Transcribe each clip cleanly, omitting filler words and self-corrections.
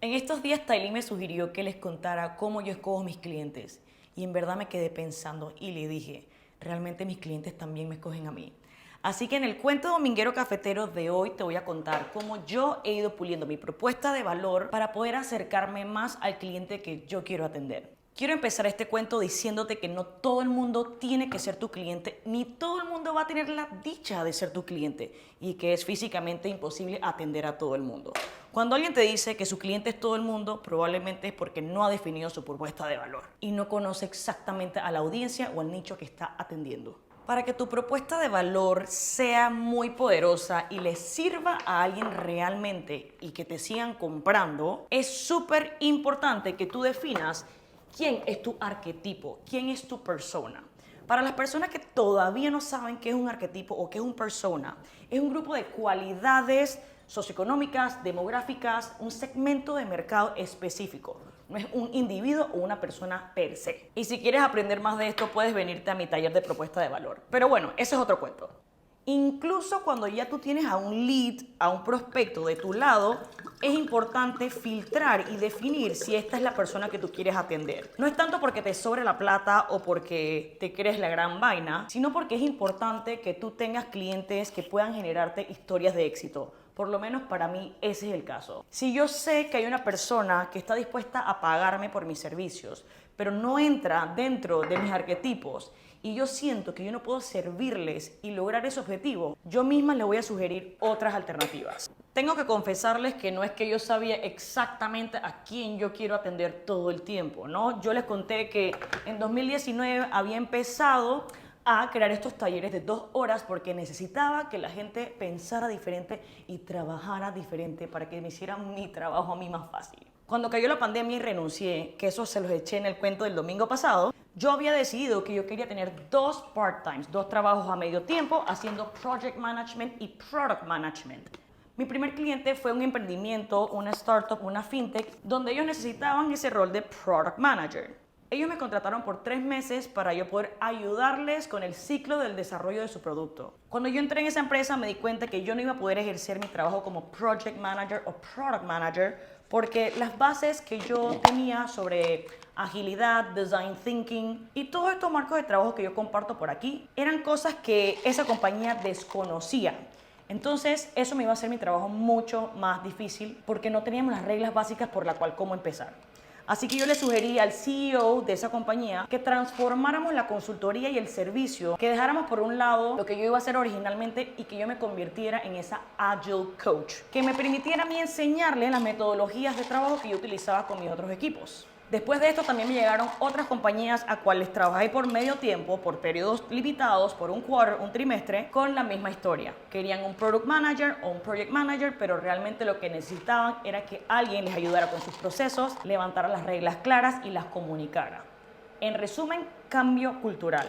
En estos días Tailí me sugirió que les contara cómo yo escojo mis clientes y en verdad me quedé pensando y le dije, realmente mis clientes también me escogen a mí. Así que en el cuento dominguero cafetero de hoy te voy a contar cómo yo he ido puliendo mi propuesta de valor para poder acercarme más al cliente que yo quiero atender. Quiero empezar este cuento diciéndote que no todo el mundo tiene que ser tu cliente, ni todo el mundo va a tener la dicha de ser tu cliente y que es físicamente imposible atender a todo el mundo. Cuando alguien te dice que su cliente es todo el mundo, probablemente es porque no ha definido su propuesta de valor y no conoce exactamente a la audiencia o al nicho que está atendiendo. Para que tu propuesta de valor sea muy poderosa y le sirva a alguien realmente y que te sigan comprando, es súper importante que tú definas quién es tu arquetipo, quién es tu persona. Para las personas que todavía no saben qué es un arquetipo o qué es un persona, es un grupo de cualidades socioeconómicas, demográficas, un segmento de mercado específico. No es un individuo o una persona per se. Y si quieres aprender más de esto, puedes venirte a mi taller de propuesta de valor. Pero bueno, ese es otro cuento. Incluso cuando ya tú tienes a un lead, a un prospecto de tu lado, es importante filtrar y definir si esta es la persona que tú quieres atender. No es tanto porque te sobre la plata o porque te crees la gran vaina, sino porque es importante que tú tengas clientes que puedan generarte historias de éxito. Por lo menos para mí ese es el caso. Si yo sé que hay una persona que está dispuesta a pagarme por mis servicios, pero no entra dentro de mis arquetipos y yo siento que yo no puedo servirles y lograr ese objetivo, yo misma le voy a sugerir otras alternativas. Tengo que confesarles que no es que yo sabía exactamente a quién yo quiero atender todo el tiempo, ¿no? Yo les conté que en 2019 había empezado a crear estos talleres de 2 horas porque necesitaba que la gente pensara diferente y trabajara diferente para que me hicieran mi trabajo a mí más fácil. Cuando cayó la pandemia y renuncié, que eso se los eché en el cuento del domingo pasado, yo había decidido que yo quería tener 2 part-times, 2 trabajos a medio tiempo haciendo project management y product management. Mi primer cliente fue un emprendimiento, una startup, una fintech, donde ellos necesitaban ese rol de product manager. Ellos me contrataron por 3 meses para yo poder ayudarles con el ciclo del desarrollo de su producto. Cuando yo entré en esa empresa me di cuenta que yo no iba a poder ejercer mi trabajo como project manager o product manager porque las bases que yo tenía sobre agilidad, design thinking y todos estos marcos de trabajo que yo comparto por aquí eran cosas que esa compañía desconocía. Entonces eso me iba a hacer mi trabajo mucho más difícil porque no teníamos las reglas básicas por la cual cómo empezar. Así que yo le sugerí al CEO de esa compañía que transformáramos la consultoría y el servicio, que dejáramos por un lado lo que yo iba a hacer originalmente y que yo me convirtiera en esa Agile Coach, que me permitiera a mí enseñarle las metodologías de trabajo que yo utilizaba con mis otros equipos. Después de esto también me llegaron otras compañías a cuales trabajé por medio tiempo, por periodos limitados, por un quarter, un trimestre, con la misma historia. Querían un product manager o un project manager, pero realmente lo que necesitaban era que alguien les ayudara con sus procesos, levantara las reglas claras y las comunicara. En resumen, cambio cultural.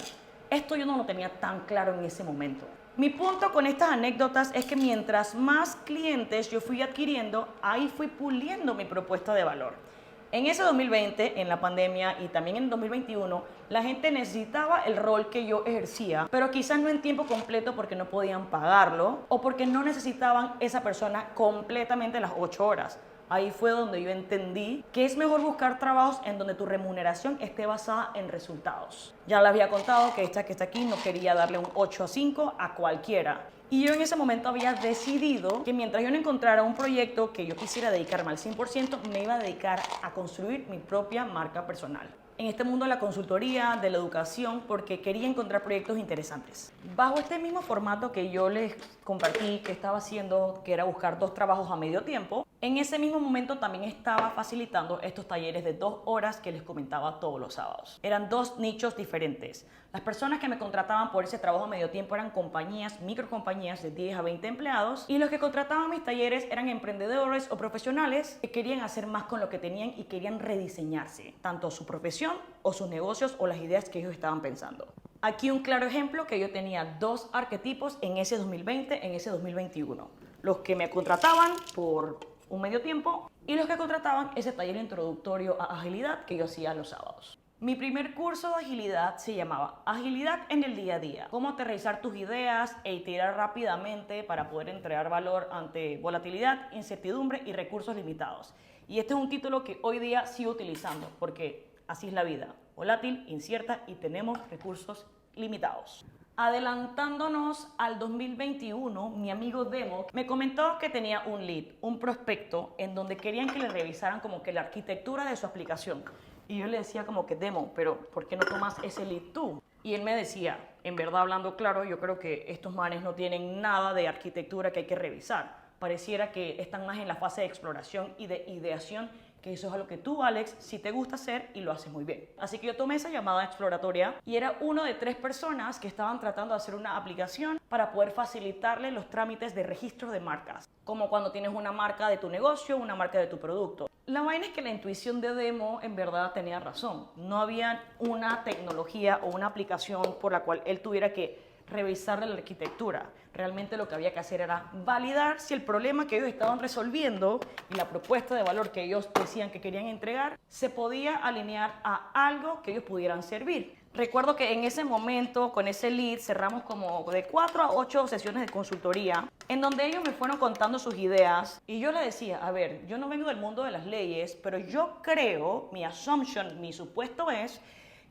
Esto yo no lo tenía tan claro en ese momento. Mi punto con estas anécdotas es que mientras más clientes yo fui adquiriendo, ahí fui puliendo mi propuesta de valor. En ese 2020, en la pandemia y también en 2021, la gente necesitaba el rol que yo ejercía, pero quizás no en tiempo completo porque no podían pagarlo o porque no necesitaban esa persona completamente las 8 horas. Ahí fue donde yo entendí que es mejor buscar trabajos en donde tu remuneración esté basada en resultados. Ya les había contado que esta que está aquí no quería darle un 8 a 5 a cualquiera. Y yo en ese momento había decidido que mientras yo no encontrara un proyecto que yo quisiera dedicarme al 100%, me iba a dedicar a construir mi propia marca personal. En este mundo de la consultoría, de la educación, porque quería encontrar proyectos interesantes. Bajo este mismo formato que yo les compartí que estaba haciendo, que era buscar 2 trabajos a medio tiempo, en ese mismo momento también estaba facilitando estos talleres de 2 horas que les comentaba todos los sábados. Eran 2 nichos diferentes. Las personas que me contrataban por ese trabajo a medio tiempo eran compañías, microcompañías de 10 a 20 empleados y los que contrataban mis talleres eran emprendedores o profesionales que querían hacer más con lo que tenían y querían rediseñarse, tanto su profesión o sus negocios o las ideas que ellos estaban pensando. Aquí un claro ejemplo que yo tenía 2 arquetipos en ese 2020, en ese 2021. Los que me contrataban por un medio tiempo y los que contrataban ese taller introductorio a agilidad que yo hacía los sábados. Mi primer curso de agilidad se llamaba Agilidad en el día a día. Cómo aterrizar tus ideas e iterar rápidamente para poder entregar valor ante volatilidad, incertidumbre y recursos limitados. Y este es un título que hoy día sigo utilizando porque así es la vida, volátil, incierta y tenemos recursos limitados. Adelantándonos al 2021, mi amigo Demo me comentó que tenía un lead, un prospecto, en donde querían que le revisaran como que la arquitectura de su aplicación. Y yo le decía como que, Demo, pero ¿por qué no tomas ese lead tú? Y él me decía, en verdad hablando claro, yo creo que estos manes no tienen nada de arquitectura que hay que revisar. Pareciera que están más en la fase de exploración y de ideación, que eso es algo que tú, Alex, sí te gusta hacer y lo haces muy bien. Así que yo tomé esa llamada exploratoria y era uno de 3 personas que estaban tratando de hacer una aplicación para poder facilitarle los trámites de registro de marcas, como cuando tienes una marca de tu negocio, una marca de tu producto. La vaina es que la intuición de Demo en verdad tenía razón. No había una tecnología o una aplicación por la cual él tuviera que revisar la arquitectura. Realmente lo que había que hacer era validar si el problema que ellos estaban resolviendo y la propuesta de valor que ellos decían que querían entregar se podía alinear a algo que ellos pudieran servir. Recuerdo que en ese momento, con ese lead, cerramos como de 4 a 8 sesiones de consultoría, en donde ellos me fueron contando sus ideas y yo les decía, a ver, yo no vengo del mundo de las leyes, pero yo creo, mi assumption, mi supuesto es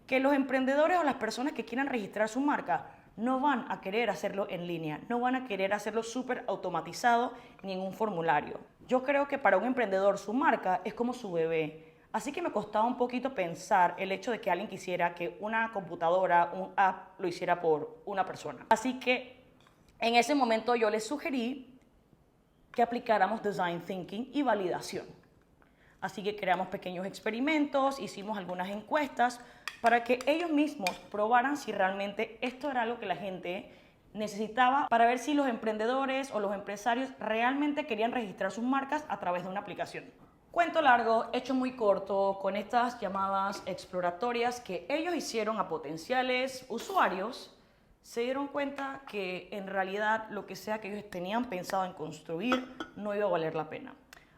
que los emprendedores o las personas que quieran registrar su marca no van a querer hacerlo en línea, no van a querer hacerlo súper automatizado ni en un formulario. Yo creo que para un emprendedor su marca es como su bebé. Así que me costaba un poquito pensar el hecho de que alguien quisiera que una computadora, un app, lo hiciera por una persona. Así que en ese momento yo les sugerí que aplicáramos Design Thinking y validación. Así que creamos pequeños experimentos, hicimos algunas encuestas para que ellos mismos probaran si realmente esto era algo que la gente necesitaba para ver si los emprendedores o los empresarios realmente querían registrar sus marcas a través de una aplicación. Cuento largo, hecho muy corto, con estas llamadas exploratorias que ellos hicieron a potenciales usuarios, se dieron cuenta que en realidad lo que sea que ellos tenían pensado en construir no iba a valer la pena.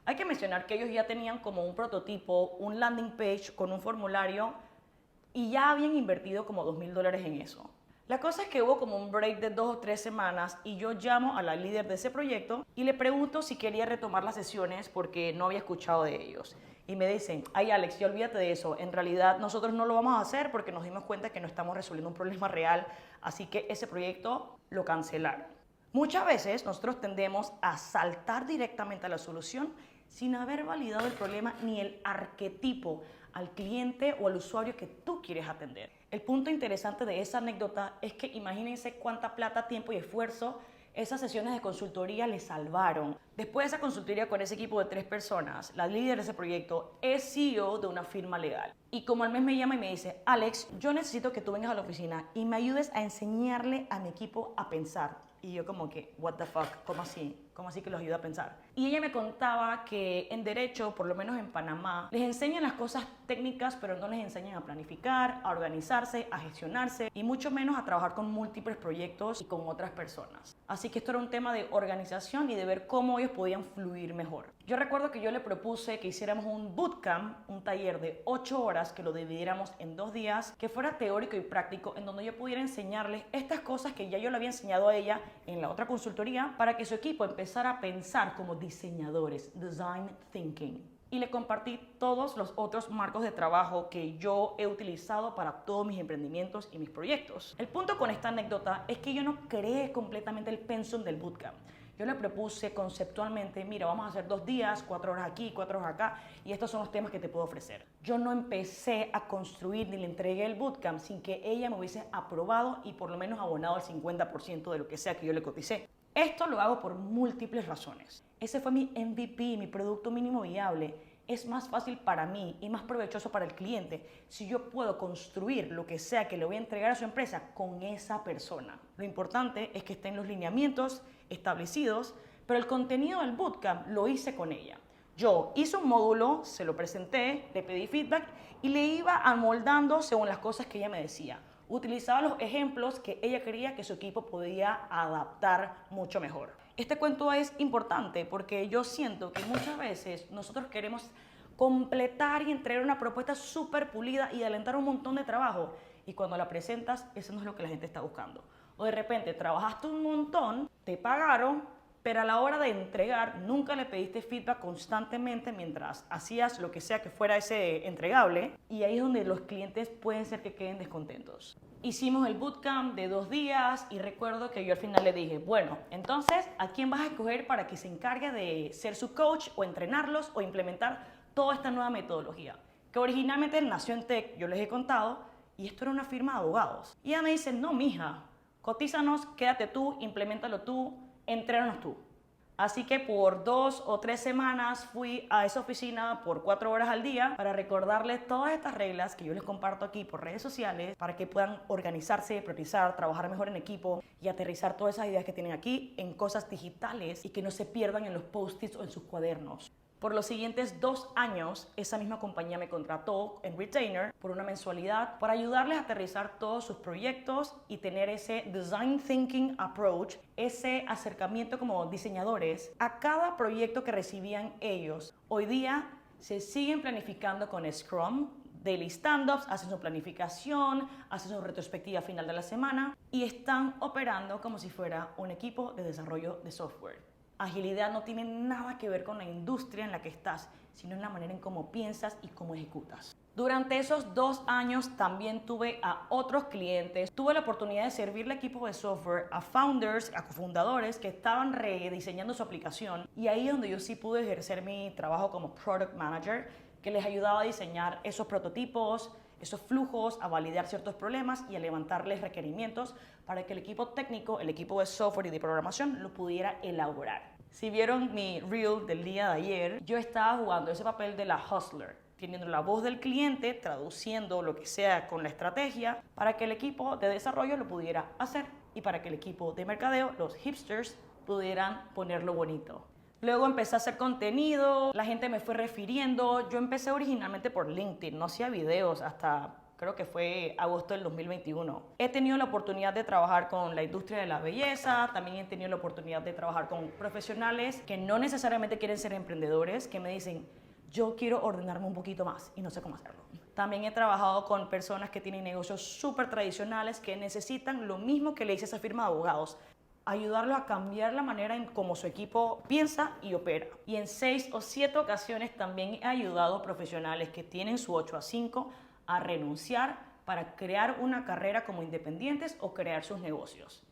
Hay que mencionar que ellos ya tenían como un prototipo, un landing page con un formulario y ya habían invertido como $2,000 en eso. La cosa es que hubo como un break de 2 o 3 semanas y yo llamo a la líder de ese proyecto y le pregunto si quería retomar las sesiones porque no había escuchado de ellos. Y me dicen, ay Alex, ya olvídate de eso, en realidad nosotros no lo vamos a hacer porque nos dimos cuenta que no estamos resolviendo un problema real, así que ese proyecto lo cancelaron. Muchas veces nosotros tendemos a saltar directamente a la solución sin haber validado el problema ni el arquetipo al cliente o al usuario que tú quieres atender. El punto interesante de esa anécdota es que imagínense cuánta plata, tiempo y esfuerzo esas sesiones de consultoría le salvaron. Después de esa consultoría con ese equipo de 3 personas, la líder de ese proyecto es CEO de una firma legal. Y como al mes me llama y me dice, Alex, yo necesito que tú vengas a la oficina y me ayudes a enseñarle a mi equipo a pensar. Y yo como que, what the fuck, ¿cómo así? ¿Cómo así que los ayuda a pensar? Y ella me contaba que en derecho, por lo menos en Panamá, les enseñan las cosas técnicas, pero no les enseñan a planificar, a organizarse, a gestionarse y mucho menos a trabajar con múltiples proyectos y con otras personas. Así que esto era un tema de organización y de ver cómo ellos podían fluir mejor. Yo recuerdo que yo le propuse que hiciéramos un bootcamp, un taller de 8 horas, que lo dividiéramos en 2 días, que fuera teórico y práctico, en donde yo pudiera enseñarles estas cosas que ya yo le había enseñado a ella en la otra consultoría, para que su equipo empezara a pensar como diseñadores, design thinking. Y le compartí todos los otros marcos de trabajo que yo he utilizado para todos mis emprendimientos y mis proyectos. El punto con esta anécdota es que yo no creé completamente el pensum del bootcamp. Yo le propuse conceptualmente, mira, vamos a hacer 2 días, 4 horas aquí, 4 horas acá, y estos son los temas que te puedo ofrecer. Yo no empecé a construir ni le entregué el bootcamp sin que ella me hubiese aprobado y por lo menos abonado el 50% de lo que sea que yo le coticé. Esto lo hago por múltiples razones. Ese fue mi MVP, mi producto mínimo viable. Es más fácil para mí y más provechoso para el cliente si yo puedo construir lo que sea que le voy a entregar a su empresa con esa persona. Lo importante es que estén los lineamientos establecidos, pero el contenido del bootcamp lo hice con ella. Yo hice un módulo, se lo presenté, le pedí feedback y le iba amoldando según las cosas que ella me decía. Utilizaba los ejemplos que ella creía que su equipo podía adaptar mucho mejor. Este cuento es importante porque yo siento que muchas veces nosotros queremos completar y entregar una propuesta súper pulida y adelantar un montón de trabajo. Y cuando la presentas, eso no es lo que la gente está buscando. O de repente trabajaste un montón, te pagaron, pero a la hora de entregar nunca le pediste feedback constantemente mientras hacías lo que sea que fuera ese entregable, y ahí es donde los clientes pueden ser que queden descontentos. Hicimos el bootcamp de 2 días y recuerdo que yo al final le dije, bueno, entonces, ¿a quién vas a escoger para que se encargue de ser su coach o entrenarlos o implementar toda esta nueva metodología? Que originalmente nació en Tech, yo les he contado, y esto era una firma de abogados. Y ella me dice, no, mija, cotízanos, quédate tú, implementalo tú, entrénanos tú. Así que por 2 o 3 semanas fui a esa oficina por 4 horas al día para recordarles todas estas reglas que yo les comparto aquí por redes sociales para que puedan organizarse, priorizar, trabajar mejor en equipo y aterrizar todas esas ideas que tienen aquí en cosas digitales y que no se pierdan en los post-its o en sus cuadernos. Por los siguientes 2 años, esa misma compañía me contrató en Retainer por una mensualidad para ayudarles a aterrizar todos sus proyectos y tener ese design thinking approach, ese acercamiento como diseñadores a cada proyecto que recibían ellos. Hoy día se siguen planificando con Scrum, daily stand-ups, hacen su planificación, hacen su retrospectiva final de la semana y están operando como si fuera un equipo de desarrollo de software. Agilidad no tiene nada que ver con la industria en la que estás, sino en la manera en cómo piensas y cómo ejecutas. Durante esos 2 años también tuve a otros clientes. Tuve la oportunidad de servirle equipo de software a founders, a cofundadores que estaban rediseñando su aplicación. Y ahí es donde yo sí pude ejercer mi trabajo como product manager, que les ayudaba a diseñar esos prototipos, esos flujos, a validar ciertos problemas y a levantarles requerimientos para que el equipo técnico, el equipo de software y de programación lo pudiera elaborar. Si vieron mi reel del día de ayer, yo estaba jugando ese papel de la hustler, teniendo la voz del cliente, traduciendo lo que sea con la estrategia para que el equipo de desarrollo lo pudiera hacer y para que el equipo de mercadeo, los hipsters, pudieran ponerlo bonito. Luego empecé a hacer contenido, la gente me fue refiriendo. Yo empecé originalmente por LinkedIn, no hacía videos hasta creo que fue agosto del 2021. He tenido la oportunidad de trabajar con la industria de la belleza, también he tenido la oportunidad de trabajar con profesionales que no necesariamente quieren ser emprendedores, que me dicen, yo quiero ordenarme un poquito más y no sé cómo hacerlo. También he trabajado con personas que tienen negocios súper tradicionales que necesitan lo mismo que le hice a esa firma de abogados, ayudarlo a cambiar la manera en cómo su equipo piensa y opera. Y en 6 o 7 ocasiones también he ayudado a profesionales que tienen su 8 a 5 a renunciar para crear una carrera como independientes o crear sus negocios.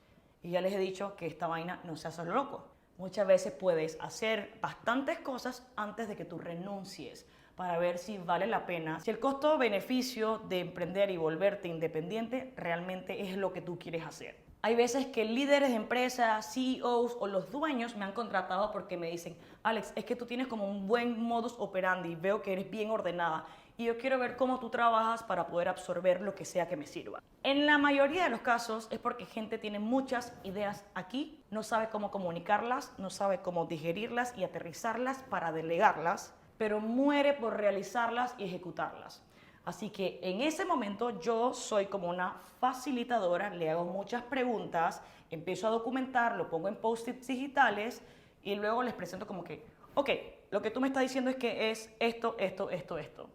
Y ya les he dicho que esta vaina no se hace loco. Muchas veces puedes hacer bastantes cosas antes de que tú renuncies para ver si vale la pena, si el costo-beneficio de emprender y volverte independiente realmente es lo que tú quieres hacer. Hay veces que líderes de empresas, CEOs o los dueños me han contratado porque me dicen, Alex, es que tú tienes como un buen modus operandi, veo que eres bien ordenada y yo quiero ver cómo tú trabajas para poder absorber lo que sea que me sirva. En la mayoría de los casos es porque gente tiene muchas ideas aquí, no sabe cómo comunicarlas, no sabe cómo digerirlas y aterrizarlas para delegarlas, pero muere por realizarlas y ejecutarlas. Así que en ese momento yo soy como una facilitadora, le hago muchas preguntas, empiezo a documentar, lo pongo en post-its digitales y luego les presento como que, ok, lo que tú me estás diciendo es que es esto, esto, esto, esto.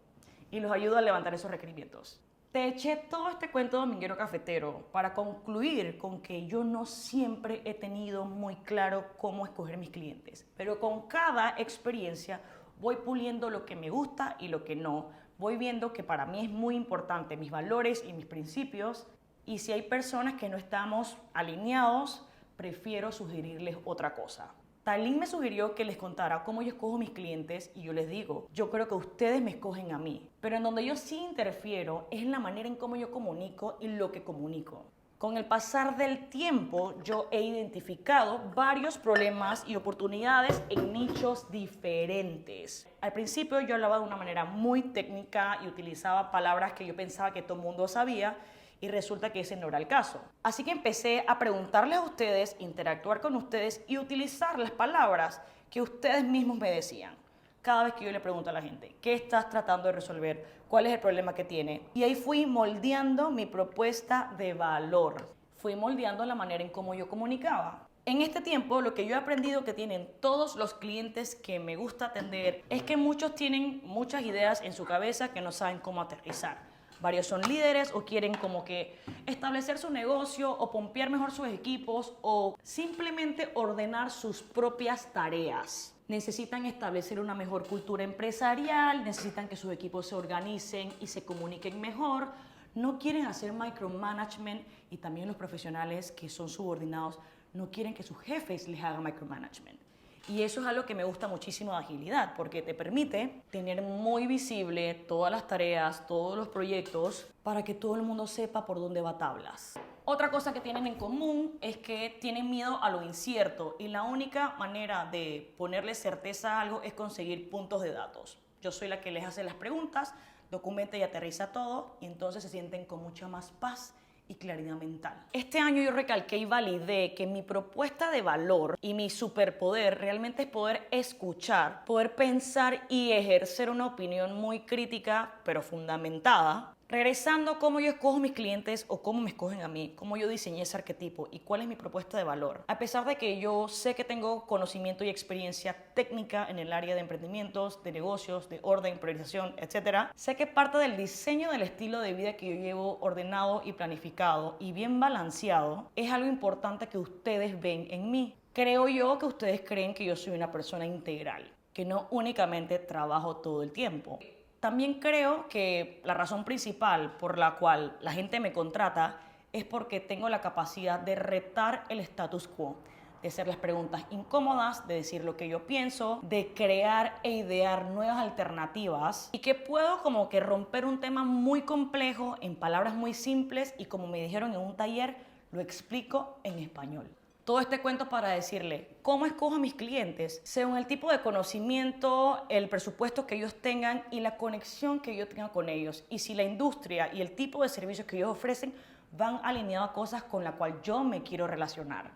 Y los ayudo a levantar esos requerimientos. Te eché todo este cuento dominguero cafetero para concluir con que yo no siempre he tenido muy claro cómo escoger mis clientes, pero con cada experiencia voy puliendo lo que me gusta y lo que no. Voy viendo que para mí es muy importante mis valores y mis principios, y si hay personas que no estamos alineados, prefiero sugerirles otra cosa. Talín me sugirió que les contara cómo yo escojo mis clientes y yo les digo, yo creo que ustedes me escogen a mí, pero en donde yo sí interfiero es en la manera en cómo yo comunico y lo que comunico. Con el pasar del tiempo, yo he identificado varios problemas y oportunidades en nichos diferentes. Al principio yo hablaba de una manera muy técnica y utilizaba palabras que yo pensaba que todo el mundo sabía y resulta que ese no era el caso. Así que empecé a preguntarles a ustedes, interactuar con ustedes y utilizar las palabras que ustedes mismos me decían. Cada vez que yo le pregunto a la gente, ¿qué estás tratando de resolver? ¿Cuál es el problema que tiene? Y ahí fui moldeando mi propuesta de valor. Fui moldeando la manera en cómo yo comunicaba. En este tiempo, lo que yo he aprendido que tienen todos los clientes que me gusta atender es que muchos tienen muchas ideas en su cabeza que no saben cómo aterrizar. varios son líderes o quieren como que establecer su negocio o pompear mejor sus equipos o simplemente ordenar sus propias tareas. Necesitan establecer una mejor cultura empresarial, necesitan que sus equipos se organicen y se comuniquen mejor. No quieren hacer micromanagement y también los profesionales que son subordinados no quieren que sus jefes les hagan micromanagement. Y eso es algo que me gusta muchísimo de agilidad, porque te permite tener muy visible todas las tareas, todos los proyectos, para que todo el mundo sepa por dónde va tablas. Otra cosa que tienen en común es que tienen miedo a lo incierto y la única manera de ponerle certeza a algo es conseguir puntos de datos. Yo soy la que les hace las preguntas, documenta y aterriza todo y entonces se sienten con mucha más paz y claridad mental. Este año yo recalqué y validé que mi propuesta de valor y mi superpoder realmente es poder escuchar, poder pensar y ejercer una opinión muy crítica pero fundamentada. Regresando a cómo yo escojo mis clientes o cómo me escogen a mí, cómo yo diseñé ese arquetipo y cuál es mi propuesta de valor. A pesar de que yo sé que tengo conocimiento y experiencia técnica en el área de emprendimientos, de negocios, de orden, priorización, etc., sé que parte del diseño del estilo de vida que yo llevo ordenado y planificado y bien balanceado es algo importante que ustedes ven en mí. Creo yo que ustedes creen que yo soy una persona integral, que no únicamente trabajo todo el tiempo. También creo que la razón principal por la cual la gente me contrata es porque tengo la capacidad de retar el status quo, de hacer las preguntas incómodas, de decir lo que yo pienso, de crear e idear nuevas alternativas y que puedo como que romper un tema muy complejo en palabras muy simples y como me dijeron en un taller, lo explico en español. Todo este cuento para decirle cómo escojo a mis clientes según el tipo de conocimiento, el presupuesto que ellos tengan y la conexión que yo tenga con ellos. Y si la industria y el tipo de servicios que ellos ofrecen van alineados a cosas con las cuales yo me quiero relacionar.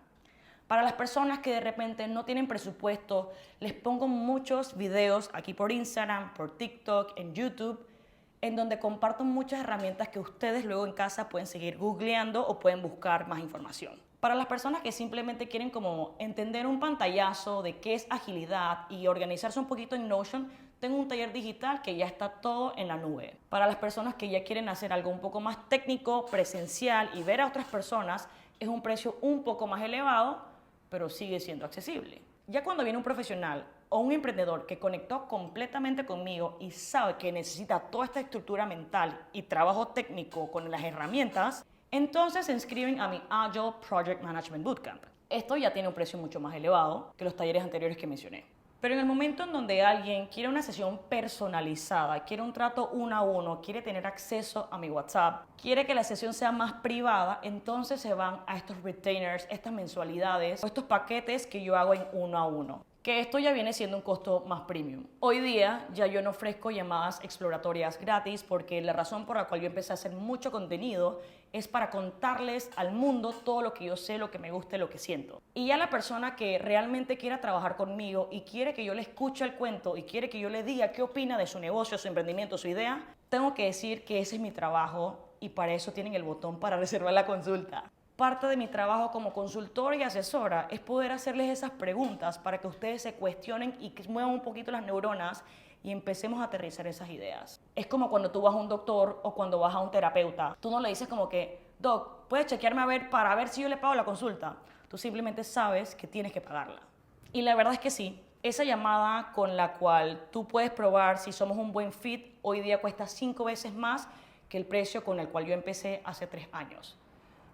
Para las personas que de repente no tienen presupuesto, les pongo muchos videos aquí por Instagram, por TikTok, en YouTube, en donde comparto muchas herramientas que ustedes luego en casa pueden seguir googleando o pueden buscar más información. Para las personas que simplemente quieren como entender un pantallazo de qué es agilidad y organizarse un poquito en Notion, tengo un taller digital que ya está todo en la nube. Para las personas que ya quieren hacer algo un poco más técnico, presencial y ver a otras personas, es un precio un poco más elevado, pero sigue siendo accesible. Ya cuando viene un profesional o un emprendedor que conectó completamente conmigo y sabe que necesita toda esta estructura mental y trabajo técnico con las herramientas, entonces se inscriben a mi Agile Project Management Bootcamp. Esto ya tiene un precio mucho más elevado que los talleres anteriores que mencioné. Pero en el momento en donde alguien quiere una sesión personalizada, quiere un trato uno a uno, quiere tener acceso a mi WhatsApp, quiere que la sesión sea más privada, entonces se van a estos retainers, estas mensualidades o estos paquetes que yo hago en uno a uno. Que esto ya viene siendo un costo más premium. Hoy día ya yo no ofrezco llamadas exploratorias gratis porque la razón por la cual yo empecé a hacer mucho contenido es para contarles al mundo todo lo que yo sé, lo que me gusta y lo que siento. Y ya la persona que realmente quiera trabajar conmigo y quiere que yo le escuche el cuento y quiere que yo le diga qué opina de su negocio, su emprendimiento, su idea, tengo que decir que ese es mi trabajo y para eso tienen el botón para reservar la consulta. Parte de mi trabajo como consultora y asesora es poder hacerles esas preguntas para que ustedes se cuestionen y que muevan un poquito las neuronas y empecemos a aterrizar esas ideas. Es como cuando tú vas a un doctor o cuando vas a un terapeuta. Tú no le dices como que, Doc, ¿puedes chequearme para ver si yo le pago la consulta? Tú simplemente sabes que tienes que pagarla. Y la verdad es que sí. Esa llamada con la cual tú puedes probar si somos un buen fit, hoy día cuesta 5 veces más que el precio con el cual yo empecé hace 3 años.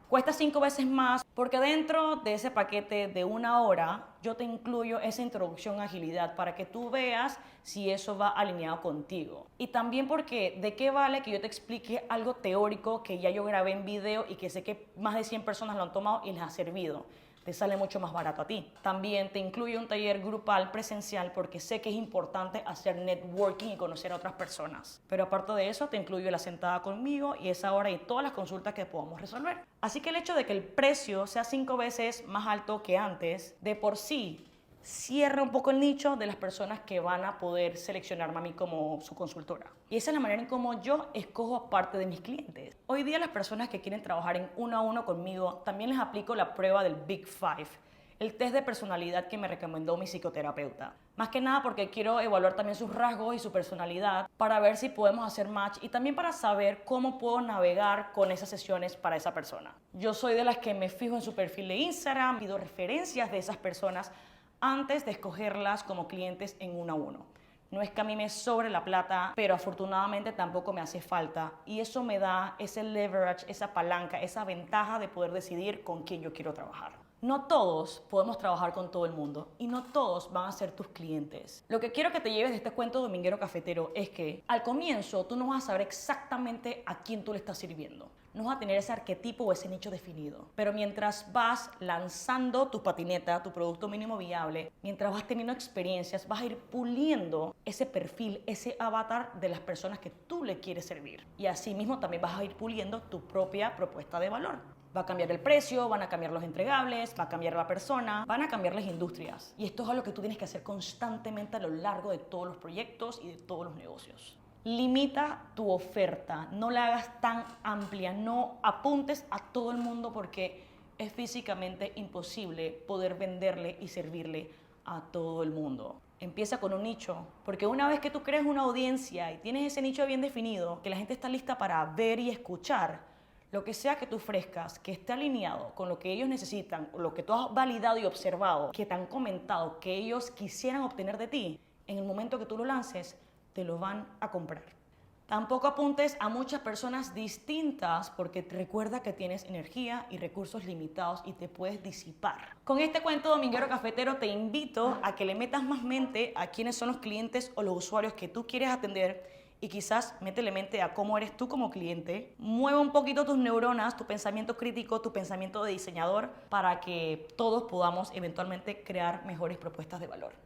Cuesta 5 veces más porque dentro de ese paquete de 1 hora yo te incluyo esa introducción a agilidad para que tú veas si eso va alineado contigo. Y también porque de qué vale que yo te explique algo teórico que ya yo grabé en video y que sé que más de 100 personas lo han tomado y les ha servido. Te sale mucho más barato a ti. También te incluyo un taller grupal presencial porque sé que es importante hacer networking y conocer a otras personas. Pero aparte de eso, te incluyo la sentada conmigo y esa hora y todas las consultas que podamos resolver. Así que el hecho de que el precio sea 5 veces más alto que antes, de por sí, cierra un poco el nicho de las personas que van a poder seleccionarme a mí como su consultora. Y esa es la manera en cómo yo escojo parte de mis clientes. Hoy día las personas que quieren trabajar en 1 a 1 conmigo, también les aplico la prueba del Big Five. el test de personalidad que me recomendó mi psicoterapeuta. Más que nada porque quiero evaluar también sus rasgos y su personalidad para ver si podemos hacer match y también para saber cómo puedo navegar con esas sesiones para esa persona. Yo soy de las que me fijo en su perfil de Instagram, pido referencias de esas personas antes de escogerlas como clientes en 1 a 1. No es que a mí me sobre la plata, pero afortunadamente tampoco me hace falta. Y eso me da ese leverage, esa palanca, esa ventaja de poder decidir con quién yo quiero trabajar. No todos podemos trabajar con todo el mundo y no todos van a ser tus clientes. Lo que quiero que te lleves de este cuento dominguero cafetero es que al comienzo tú no vas a saber exactamente a quién tú le estás sirviendo. No vas a tener ese arquetipo o ese nicho definido. Pero mientras vas lanzando tu patineta, tu producto mínimo viable, mientras vas teniendo experiencias, vas a ir puliendo ese perfil, ese avatar de las personas que tú le quieres servir. Y así mismo también vas a ir puliendo tu propia propuesta de valor. Va a cambiar el precio, van a cambiar los entregables, va a cambiar la persona, van a cambiar las industrias. Y esto es algo que tú tienes que hacer constantemente a lo largo de todos los proyectos y de todos los negocios. Limita tu oferta, no la hagas tan amplia, no apuntes a todo el mundo porque es físicamente imposible poder venderle y servirle a todo el mundo. Empieza con un nicho, porque una vez que tú crees una audiencia y tienes ese nicho bien definido, que la gente está lista para ver y escuchar, lo que sea que tú ofrezcas, que esté alineado con lo que ellos necesitan, o lo que tú has validado y observado, que te han comentado, que ellos quisieran obtener de ti, en el momento que tú lo lances, te lo van a comprar. Tampoco apuntes a muchas personas distintas porque recuerda que tienes energía y recursos limitados y te puedes disipar. Con este cuento dominguero cafetero te invito a que le metas más mente a quiénes son los clientes o los usuarios que tú quieres atender y quizás métele mente a cómo eres tú como cliente. Mueve un poquito tus neuronas, tu pensamiento crítico, tu pensamiento de diseñador para que todos podamos eventualmente crear mejores propuestas de valor.